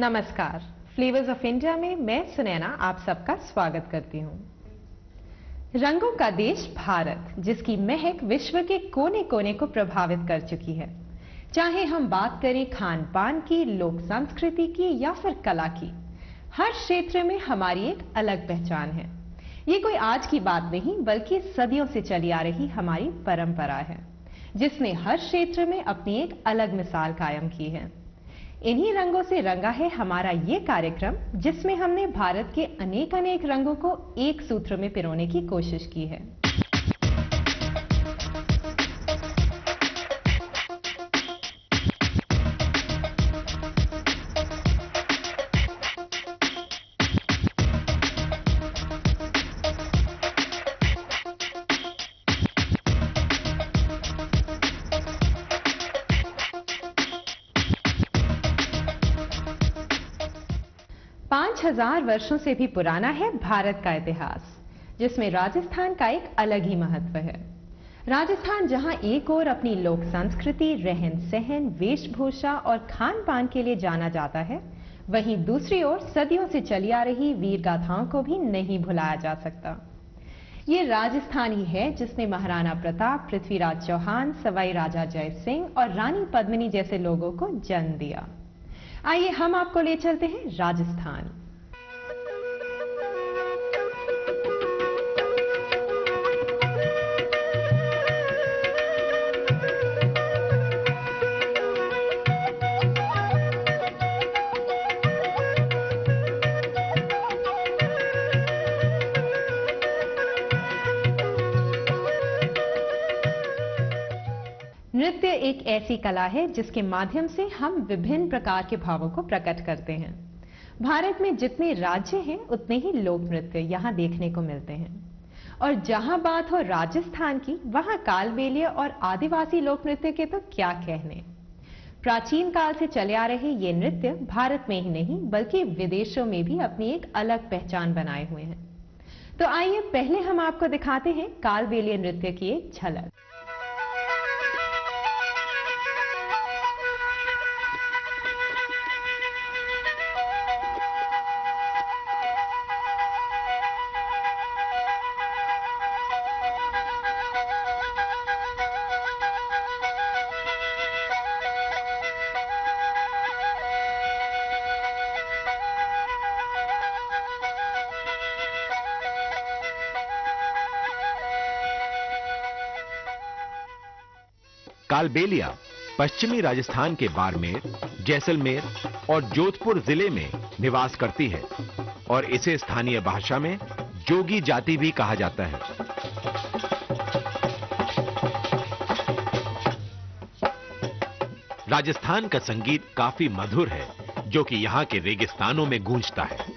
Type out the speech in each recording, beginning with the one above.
नमस्कार, flavours of India में मैं सुनैना आप सबका स्वागत करती हूँ। रंगों का देश भारत, जिसकी महक विश्व के कोने कोने को प्रभावित कर चुकी है। चाहे हम बात करें खान पान की, लोक संस्कृति की या फिर कला की, हर क्षेत्र में हमारी एक अलग पहचान है। ये कोई आज की बात नहीं, बल्कि सदियों से चली आ रही हमारी परंपरा है, जिसने हर क्षेत्र में अपनी एक अलग मिसाल कायम की है। इन्हीं रंगों से रंगा है हमारा ये कार्यक्रम, जिसमें हमने भारत के अनेक अनेक रंगों को एक सूत्र में पिरोने की कोशिश की है। पांच 5000 वर्षों से भी पुराना है भारत का इतिहास, जिसमें राजस्थान का एक अलग ही महत्व है। राजस्थान जहां एक ओर अपनी लोक संस्कृति, रहन सहन, वेशभूषा और खान पान के लिए जाना जाता है, वहीं दूसरी ओर सदियों से चली आ रही वीर गाथाओं को भी नहीं भुलाया जा सकता। ये राजस्थान ही है जिसने महाराणा प्रताप, पृथ्वीराज चौहान, सवाई राजा जय सिंह और रानी पद्मिनी जैसे लोगों को जन्म दिया। आइए हम आपको ले चलते हैं राजस्थान। नृत्य एक ऐसी कला है जिसके माध्यम से हम विभिन्न प्रकार के भावों को प्रकट करते हैं। भारत में जितने राज्य हैं, उतने ही लोक नृत्य यहाँ देखने को मिलते हैं। और जहां बात हो राजस्थान की, वहां कालबेलिया और आदिवासी लोक नृत्य के तो क्या कहने। प्राचीन काल से चले आ रहे ये नृत्य भारत में ही नहीं, बल्कि विदेशों में भी अपनी एक अलग पहचान बनाए हुए हैं। तो आइए पहले हम आपको दिखाते हैं कालबेलिया नृत्य की एक झलक। कालबेलिया पश्चिमी राजस्थान के बाड़मेर, जैसलमेर और जोधपुर जिले में निवास करती है और इसे स्थानीय भाषा में जोगी जाति भी कहा जाता है। राजस्थान का संगीत काफी मधुर है, जो कि यहां के रेगिस्तानों में गूंजता है।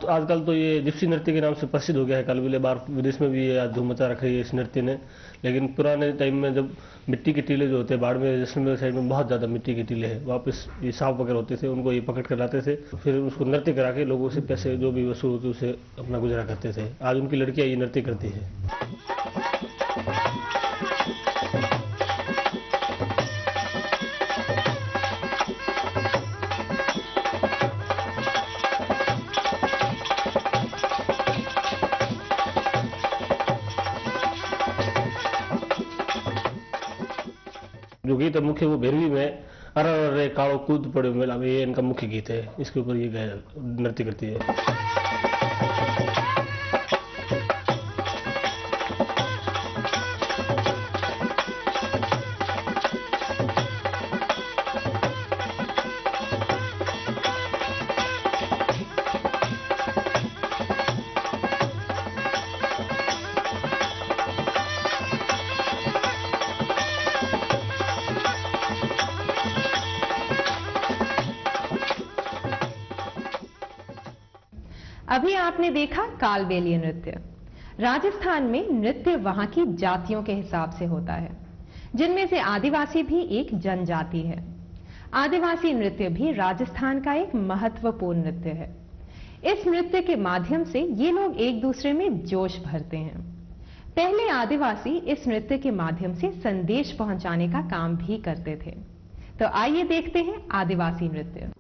आजकल तो ये जिप्सी नृत्य के नाम से प्रसिद्ध हो गया है कालबेलिया। बाहर विदेश में भी ये धूम मचा रखी है इस नृत्य ने। लेकिन पुराने टाइम में जब मिट्टी के टीले जो होते हैं, बाढ़ में जैसलमेर साइड में बहुत ज्यादा मिट्टी के टीले हैं, वापस ये सांप वगैरह होते थे, उनको ये पकड़ कर लाते थे, फिर उसको नृत्य करा के लोगों से पैसे जो भी वसूल होते उसे अपना गुजारा करते थे। आज उनकी लड़कियां ये नृत्य करती है। जो गीत मुख्य वो भैरवी में अरे कालो कूद पड़े मेला में, ये इनका मुख्य गीत है। इसके ऊपर ये नृत्य करती है। अभी आपने देखा कालबेलिया नृत्य। राजस्थान में नृत्य वहां की जातियों के हिसाब से होता है, जिनमें से आदिवासी भी एक जनजाति है। आदिवासी नृत्य भी राजस्थान का एक महत्वपूर्ण नृत्य है। इस नृत्य के माध्यम से ये लोग एक दूसरे में जोश भरते हैं। पहले आदिवासी इस नृत्य के माध्यम से संदेश पहुंचाने का काम भी करते थे। तो आइए देखते हैं आदिवासी नृत्य।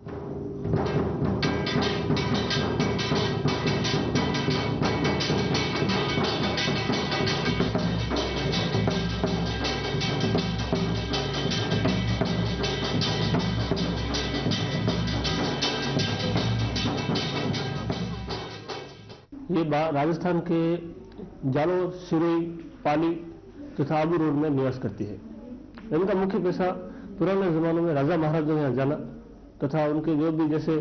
ये राजस्थान के जालोर, सिरोही, पाली तथा आबू रोड में निवास करती है। इनका मुख्य पेशा पुराने जमानों में राजा महाराजों ने यहाँ जाना तथा उनके जो भी जैसे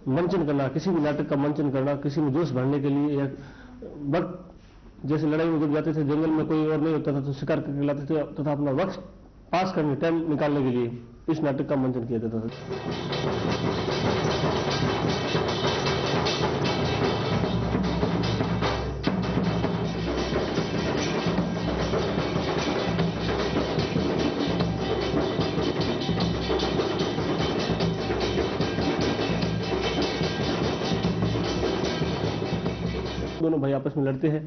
मंचन करना, किसी भी नाटक का मंचन करना, किसी में जोश भरने के लिए, या वक्त जैसे लड़ाई में जब जाते थे, जंगल में कोई और नहीं होता था तो शिकार करके लाते थे तथा अपना वक्त पास करने, टाइम निकालने के लिए इस नाटक का मंचन किया जाता था। दोनों भाई आपस में लड़ते हैं,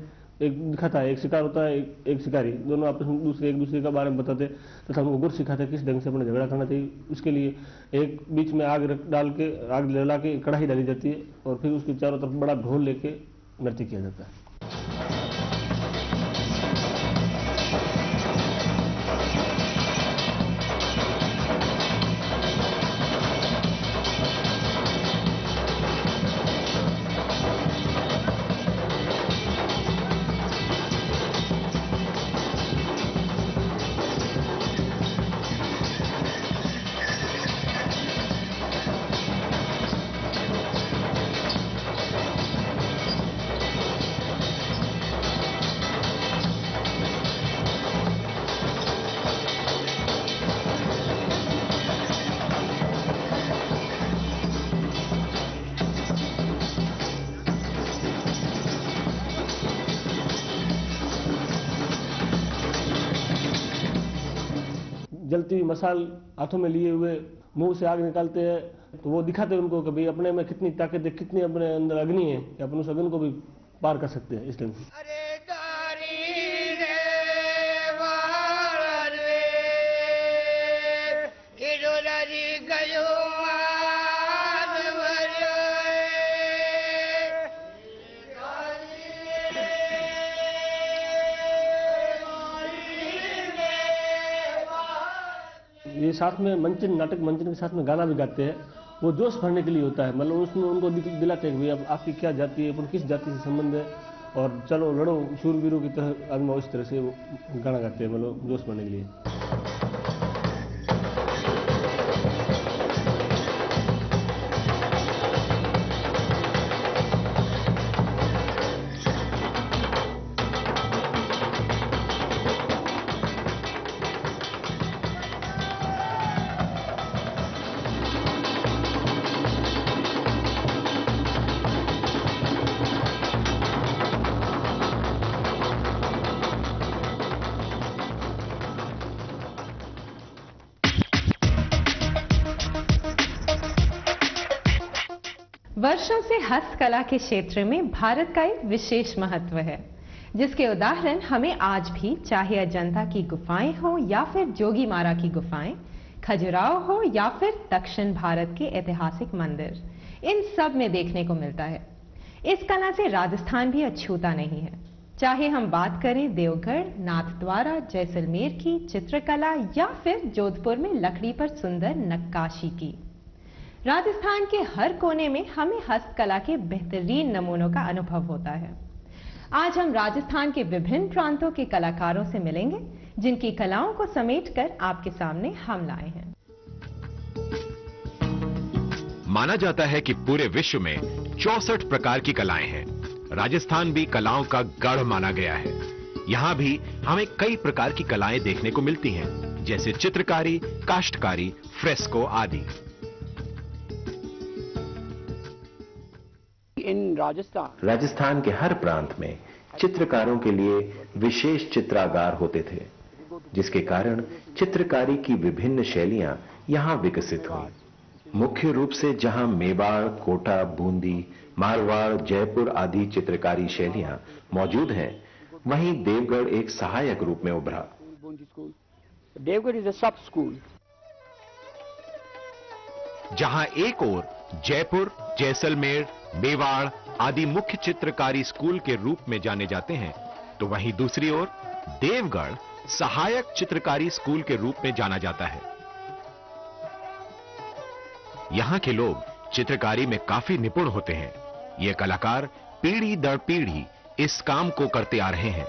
एक दिखाता है, एक शिकार होता है, एक शिकारी, दोनों आपस में एक दूसरे के बारे में बताते तथा उनको गुर सिखाते हैं किस ढंग से अपना झगड़ा करना चाहिए। उसके लिए एक बीच में आग डाल के, आग जला के कढ़ाई डाली जाती है और फिर उसके चारों तरफ बड़ा ढोल लेके नृत्य किया जाता है। जलती हुई मसाल हाथों में लिए हुए मुंह से आग निकालते हैं, तो वो दिखाते हैं उनको कि भाई अपने में कितनी ताकत है, कितनी अपने अंदर अग्नि है, कि अपन उस अग्नि को भी पार कर सकते हैं इस ढंग से। ये साथ में मंचन, नाटक मंचन के साथ में गाना भी गाते हैं। वो जोश भरने के लिए होता है, मतलब उसमें उनको दिलाते हैं कि भाई अब आपकी क्या जाति है, अपन किस जाति से संबंध है, और चलो लड़ो शूरवीरों की तरह आजमाओ, इस तरह से वो गाना गाते हैं, मतलब जोश भरने के लिए। वर्षों से हस्तकला के क्षेत्र में भारत का एक विशेष महत्व है, जिसके उदाहरण हमें आज भी, चाहे अजंता की गुफाएं हो या फिर जोगीमारा की गुफाएं, खजुराहो हो या फिर दक्षिण भारत के ऐतिहासिक मंदिर, इन सब में देखने को मिलता है। इस कला से राजस्थान भी अछूता नहीं है। चाहे हम बात करें देवगढ़, नाथद्वारा, जैसलमेर की चित्रकला या फिर जोधपुर में लकड़ी पर सुंदर नक्काशी की, राजस्थान के हर कोने में हमें हस्तकला के बेहतरीन नमूनों का अनुभव होता है। आज हम राजस्थान के विभिन्न प्रांतों के कलाकारों से मिलेंगे, जिनकी कलाओं को समेटकर आपके सामने हम लाए हैं। माना जाता है कि पूरे विश्व में 64 प्रकार की कलाएं हैं। राजस्थान भी कलाओं का गढ़ माना गया है। यहां भी हमें कई प्रकार की कलाएं देखने को मिलती हैं, जैसे चित्रकारी, काष्ठकारी, फ्रेस्को आदि। in Rajasthan, राजस्थान के हर प्रांत में चित्रकारों के लिए विशेष चित्रागार होते थे, जिसके कारण चित्रकारी की विभिन्न शैलियां यहां विकसित हुई। मुख्य रूप से जहां मेवाड़, कोटा, बूंदी, मारवाड़, जयपुर आदि चित्रकारी शैलियां मौजूद हैं, वहीं देवगढ़ एक सहायक रूप में उभरा। Devgarh is a sub school. जहां एक ओर जयपुर, जैसलमेर, मेवाड़ आदि मुख्य चित्रकारी स्कूल के रूप में जाने जाते हैं, तो वहीं दूसरी ओर देवगढ़ सहायक चित्रकारी स्कूल के रूप में जाना जाता है। यहां के लोग चित्रकारी में काफी निपुण होते हैं। ये कलाकार पीढ़ी दर पीढ़ी इस काम को करते आ रहे हैं।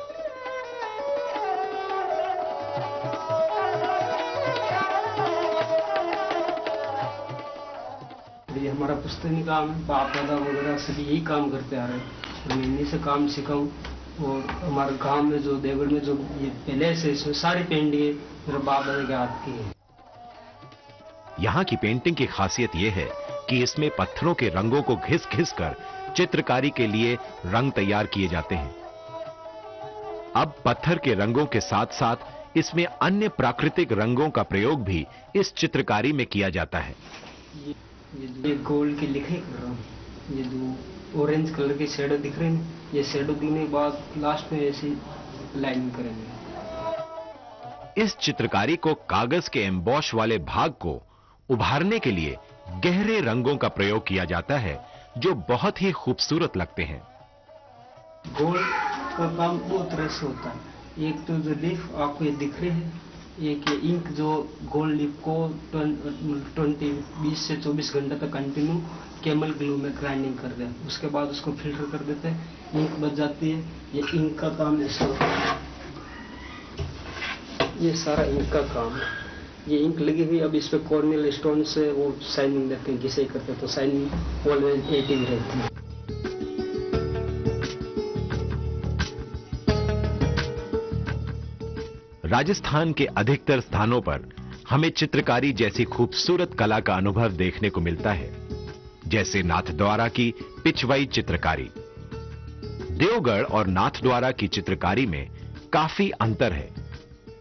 ये हमारा पुस्तकीय काम, बाप दादा वगैरह सभी यही काम करते आ रहे हैं। मैं इन्हीं से काम सीखा हूँ। और हमारे गांव में जो देवगढ़ में जो ये पहले से इसमें सारी पेंटिंग मेरे बाप दादा के हाथ की है। यहां की पेंटिंग की खासियत यह है कि इसमें पत्थरों के रंगों को घिस घिस कर चित्रकारी के लिए रंग तैयार किए जाते हैं। अब पत्थर के रंगों के साथ साथ इसमें अन्य प्राकृतिक रंगों का प्रयोग भी इस चित्रकारी में किया जाता है। ये गोल्ड की लिखाई कर रहा हूँ। ये जो ऑरेंज कलर के शेडो दिख रहे हैं, ये शेडो दिखने के बाद लास्ट में ऐसी लाइनिंग करेंगे। इस चित्रकारी को कागज के एम्बॉश वाले भाग को उभारने के लिए गहरे रंगों का प्रयोग किया जाता है, जो बहुत ही खूबसूरत लगते हैं। गोल्ड का काम दो तरह से होता है। एक तो जो लीफ आपको ये दिख रहे हैं, एक ये इंक जो गोल्ड लीफ को 20 से 24 घंटे तक कंटिन्यू कैमल ग्लू में ग्राइंडिंग कर दें। उसके बाद उसको फिल्टर कर देते हैं, इंक बच जाती है। ये इंक का काम ऐसा होता है। ये सारा इंक का काम है। ये इंक लगी हुई, अब इस पे कॉर्नियल स्टोन से वो शाइनिंग देते हैं, घिसे करते हैं, तो शाइनिंग ऑलवेज 80 रहती है। राजस्थान के अधिकतर स्थानों पर हमें चित्रकारी जैसी खूबसूरत कला का अनुभव देखने को मिलता है, जैसे नाथद्वारा की पिछवाई चित्रकारी। देवगढ़ और नाथद्वारा की चित्रकारी में काफी अंतर है।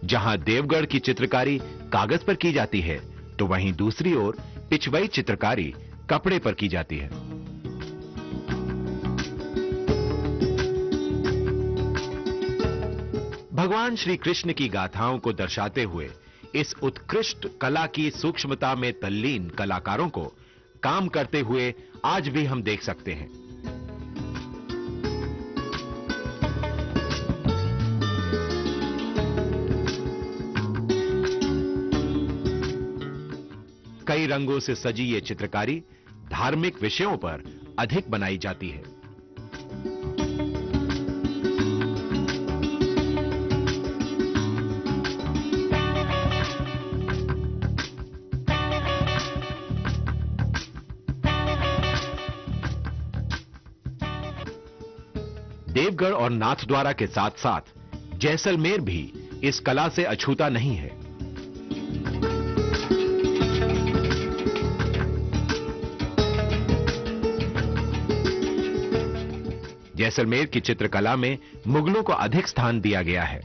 जहां देवगढ़ की चित्रकारी कागज पर की जाती है, तो वहीं दूसरी ओर पिछवाई चित्रकारी कपड़े पर की जाती है। भगवान श्री कृष्ण की गाथाओं को दर्शाते हुए इस उत्कृष्ट कला की सूक्ष्मता में तल्लीन कलाकारों को काम करते हुए आज भी हम देख सकते हैं। कई रंगों से सजी ये चित्रकारी धार्मिक विषयों पर अधिक बनाई जाती है। देवगढ़ और नाथद्वारा के साथ साथ जैसलमेर भी इस कला से अछूता नहीं है। जैसलमेर की चित्रकला में मुगलों को अधिक स्थान दिया गया है,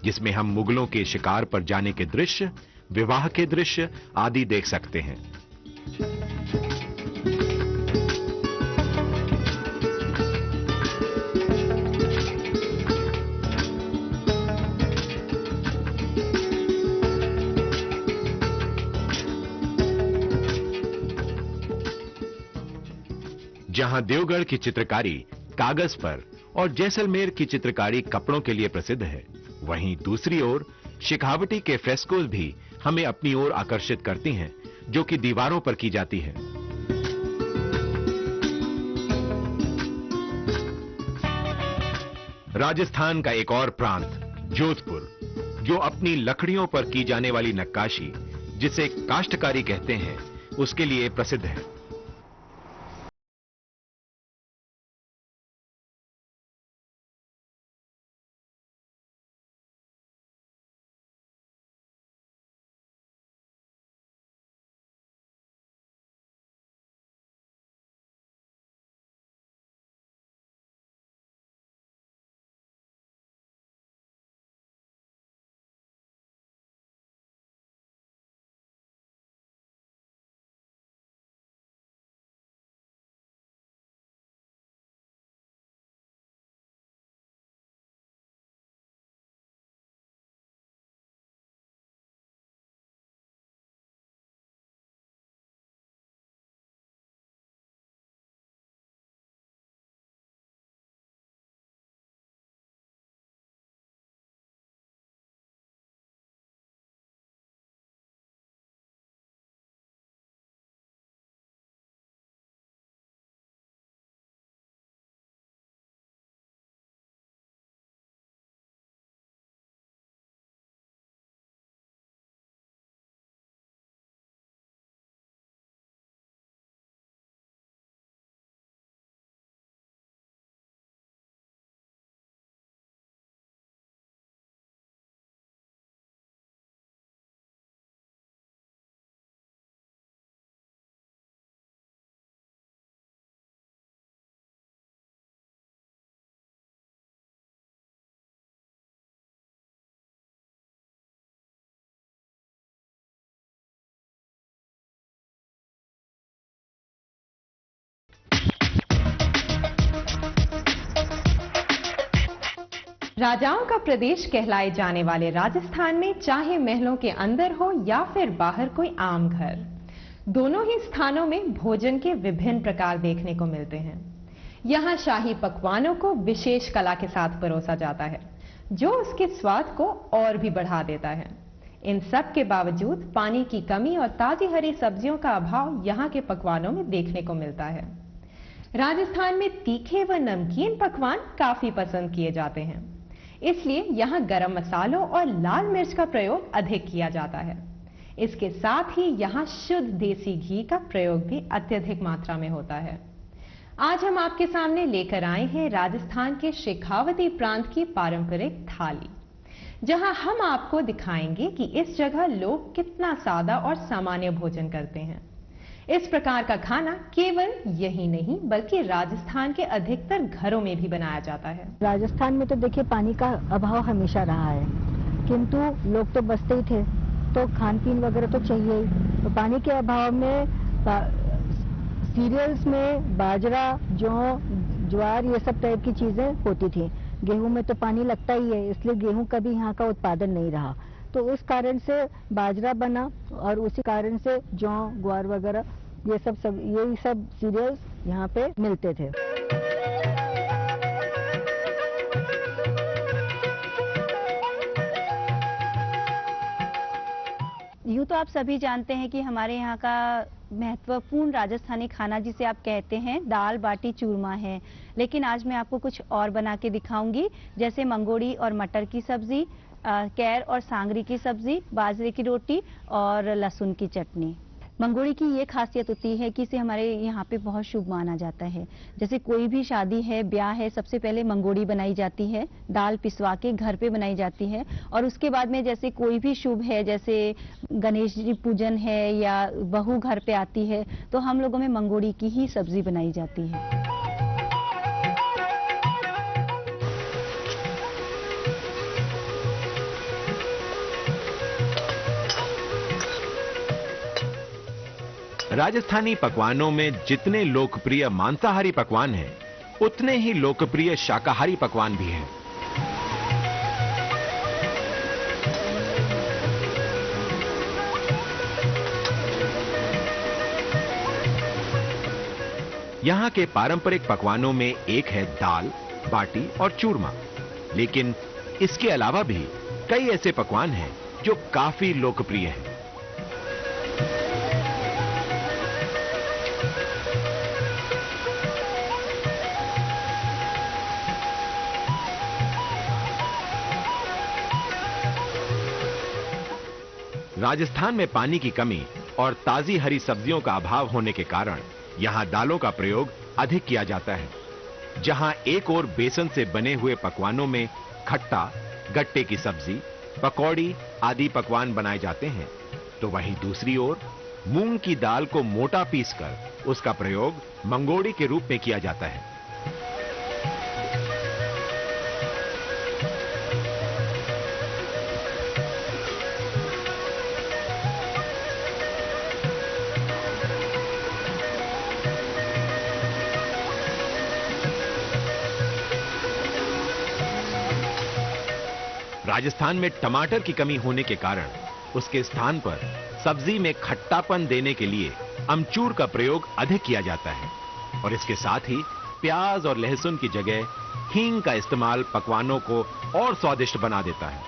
जिसमें हम मुगलों के शिकार पर जाने के दृश्य, विवाह के दृश्य आदि देख सकते हैं। जहां देवगढ़ की चित्रकारी कागज पर और जैसलमेर की चित्रकारी कपड़ों के लिए प्रसिद्ध है, वहीं दूसरी ओर शेखावटी के फ्रेस्कोस भी हमें अपनी ओर आकर्षित करती हैं, जो कि दीवारों पर की जाती है। राजस्थान का एक और प्रांत जोधपुर, जो अपनी लकड़ियों पर की जाने वाली नक्काशी, जिसे काष्ठकारी कहते हैं, उसके लिए प्रसिद्ध है। राजाओं का प्रदेश कहलाए जाने वाले राजस्थान में चाहे महलों के अंदर हो या फिर बाहर कोई आम घर, दोनों ही स्थानों में भोजन के विभिन्न प्रकार देखने को मिलते हैं। यहाँ शाही पकवानों को विशेष कला के साथ परोसा जाता है, जो उसके स्वाद को और भी बढ़ा देता है। इन सब के बावजूद पानी की कमी और ताजी हरी सब्जियों का अभाव यहाँ के पकवानों में देखने को मिलता है। राजस्थान में तीखे व नमकीन पकवान काफी पसंद किए जाते हैं, इसलिए यहाँ गरम मसालों और लाल मिर्च का प्रयोग अधिक किया जाता है। इसके साथ ही यहाँ शुद्ध देसी घी का प्रयोग भी अत्यधिक मात्रा में होता है। आज हम आपके सामने लेकर आए हैं राजस्थान के शेखावती प्रांत की पारंपरिक थाली, जहां हम आपको दिखाएंगे कि इस जगह लोग कितना सादा और सामान्य भोजन करते हैं। इस प्रकार का खाना केवल यही नहीं बल्कि राजस्थान के अधिकतर घरों में भी बनाया जाता है। राजस्थान में तो देखिए पानी का अभाव हमेशा रहा है, किंतु लोग तो बसते ही थे, तो खान पीन वगैरह तो चाहिए ही। तो पानी के अभाव में सीरियल्स में बाजरा, जौ, ज्वार ये सब टाइप की चीजें होती थी। गेहूं में तो पानी लगता ही है, इसलिए गेहूं का भी यहाँ का उत्पादन नहीं रहा। तो उस कारण से बाजरा बना और उसी कारण से जौ, ग्वार वगैरह यही सब सीरियल्स यहाँ पे मिलते थे। यूँ तो आप सभी जानते हैं कि हमारे यहाँ का महत्वपूर्ण राजस्थानी खाना जिसे आप कहते हैं दाल बाटी चूरमा है, लेकिन आज मैं आपको कुछ और बना के दिखाऊंगी, जैसे मंगोड़ी और मटर की सब्जी, कैर और सांगरी की सब्जी, बाजरे की रोटी और लहसुन की चटनी। मंगोड़ी की ये खासियत होती है कि इसे हमारे यहाँ पे बहुत शुभ माना जाता है। जैसे कोई भी शादी है, ब्याह है, सबसे पहले मंगोड़ी बनाई जाती है, दाल पिसवा के घर पे बनाई जाती है, और उसके बाद में जैसे कोई भी शुभ है, जैसे गणेश जी पूजन है या बहू घर पे आती है, तो हम लोगों में मंगोड़ी की ही सब्जी बनाई जाती है। राजस्थानी पकवानों में जितने लोकप्रिय मांसाहारी पकवान हैं, उतने ही लोकप्रिय शाकाहारी पकवान भी हैं। यहां के पारंपरिक पकवानों में एक है दाल, बाटी और चूरमा, लेकिन इसके अलावा भी कई ऐसे पकवान हैं जो काफी लोकप्रिय हैं। राजस्थान में पानी की कमी और ताजी हरी सब्जियों का अभाव होने के कारण यहां दालों का प्रयोग अधिक किया जाता है। जहां एक ओर बेसन से बने हुए पकवानों में खट्टा, गट्टे की सब्जी, पकौड़ी आदि पकवान बनाए जाते हैं, तो वहीं दूसरी ओर मूंग की दाल को मोटा पीसकर उसका प्रयोग मंगोड़ी के रूप में किया जाता है। राजस्थान में टमाटर की कमी होने के कारण उसके स्थान पर सब्जी में खट्टापन देने के लिए अमचूर का प्रयोग अधिक किया जाता है, और इसके साथ ही प्याज और लहसुन की जगह हींग का इस्तेमाल पकवानों को और स्वादिष्ट बना देता है।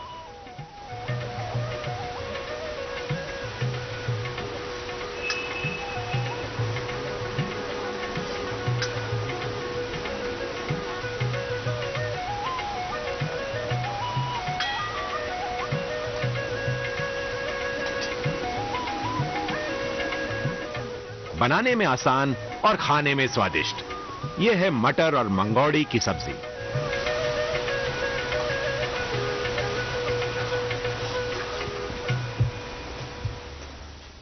बनाने में आसान और खाने में स्वादिष्ट, यह है मटर और मंगोड़ी की सब्जी।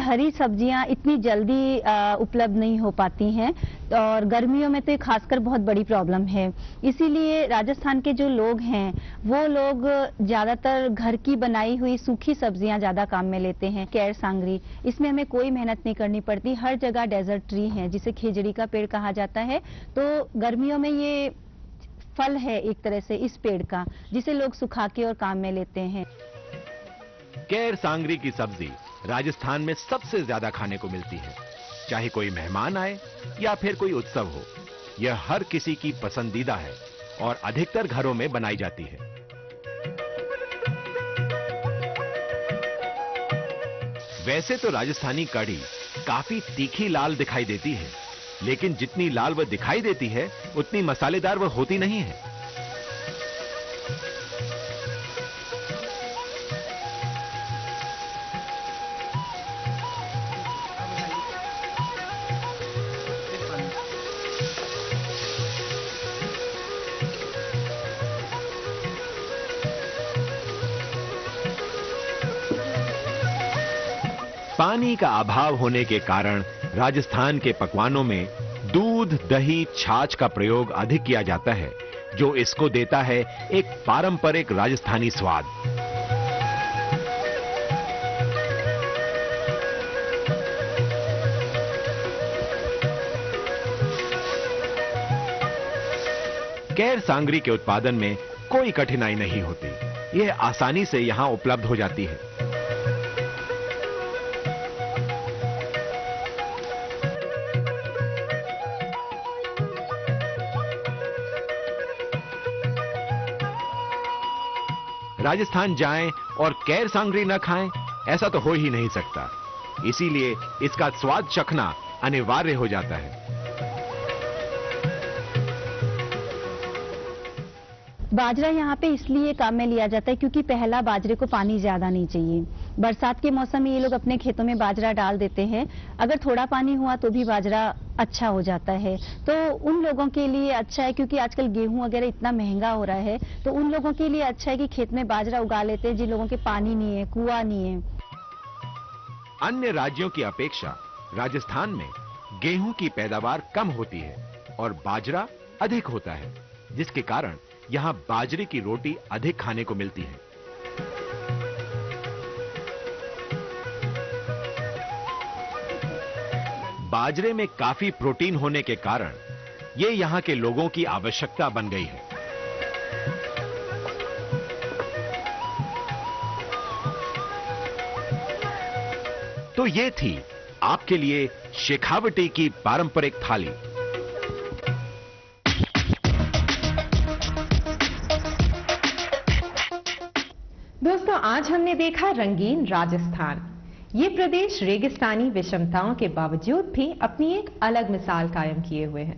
हरी सब्जियां इतनी जल्दी उपलब्ध नहीं हो पाती हैं, और गर्मियों में तो खासकर बहुत बड़ी प्रॉब्लम है। इसीलिए राजस्थान के जो लोग हैं वो लोग ज़्यादातर घर की बनाई हुई सूखी सब्जियां ज़्यादा काम में लेते हैं। कैर सांगरी, इसमें हमें कोई मेहनत नहीं करनी पड़ती, हर जगह डेजर्ट ट्री है जिसे खेजड़ी का पेड़ कहा जाता है, तो गर्मियों में ये फल है एक तरह से इस पेड़ का, जिसे लोग सुखा के और काम में लेते हैं। कैर सांगरी की सब्जी राजस्थान में सबसे ज्यादा खाने को मिलती है, चाहे कोई मेहमान आए या फिर कोई उत्सव हो। यह हर किसी की पसंदीदा है और अधिकतर घरों में बनाई जाती है। वैसे तो राजस्थानी कढ़ी काफी तीखी लाल दिखाई देती है, लेकिन जितनी लाल वह दिखाई देती है उतनी मसालेदार वह होती नहीं है। पानी का अभाव होने के कारण राजस्थान के पकवानों में दूध, दही, छाछ का प्रयोग अधिक किया जाता है, जो इसको देता है एक पारंपरिक राजस्थानी स्वाद। कैर सांगरी के उत्पादन में कोई कठिनाई नहीं होती, यह आसानी से यहां उपलब्ध हो जाती है। राजस्थान जाएं और कैर सांगरी न खाएं, ऐसा तो हो ही नहीं सकता। इसीलिए इसका स्वाद चखना अनिवार्य हो जाता है। बाजरा यहाँ पे इसलिए काम में लिया जाता है क्योंकि पहला, बाजरे को पानी ज्यादा नहीं चाहिए। बरसात के मौसम में ये लोग अपने खेतों में बाजरा डाल देते हैं, अगर थोड़ा पानी हुआ तो भी बाजरा अच्छा हो जाता है। तो उन लोगों के लिए अच्छा है, क्योंकि आजकल गेहूं वगैरह इतना महंगा हो रहा है, तो उन लोगों के लिए अच्छा है कि खेत में बाजरा उगा लेते हैं जिन लोगों के पानी नहीं है, कुआं नहीं है। अन्य राज्यों की अपेक्षा राजस्थान में गेहूं की पैदावार कम होती है और बाजरा अधिक होता है, जिसके कारण यहां बाजरे की रोटी अधिक खाने को मिलती है। बाजरे में काफी प्रोटीन होने के कारण यह यहां के लोगों की आवश्यकता बन गई है। तो ये थी आपके लिए शेखावटी की पारंपरिक थाली। दोस्तों, आज हमने देखा रंगीन राजस्थान। ये प्रदेश रेगिस्तानी विषमताओं के बावजूद भी अपनी एक अलग मिसाल कायम किए हुए हैं।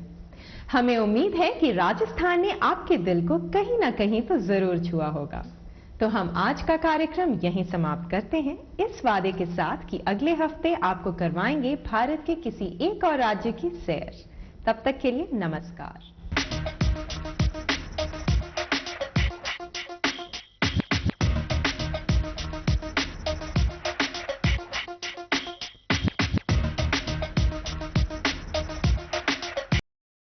हमें उम्मीद है कि राजस्थान ने आपके दिल को कहीं ना कहीं तो जरूर छुआ होगा। तो हम आज का कार्यक्रम यहीं समाप्त करते हैं, इस वादे के साथ कि अगले हफ्ते आपको करवाएंगे भारत के किसी एक और राज्य की सैर। तब तक के लिए नमस्कार।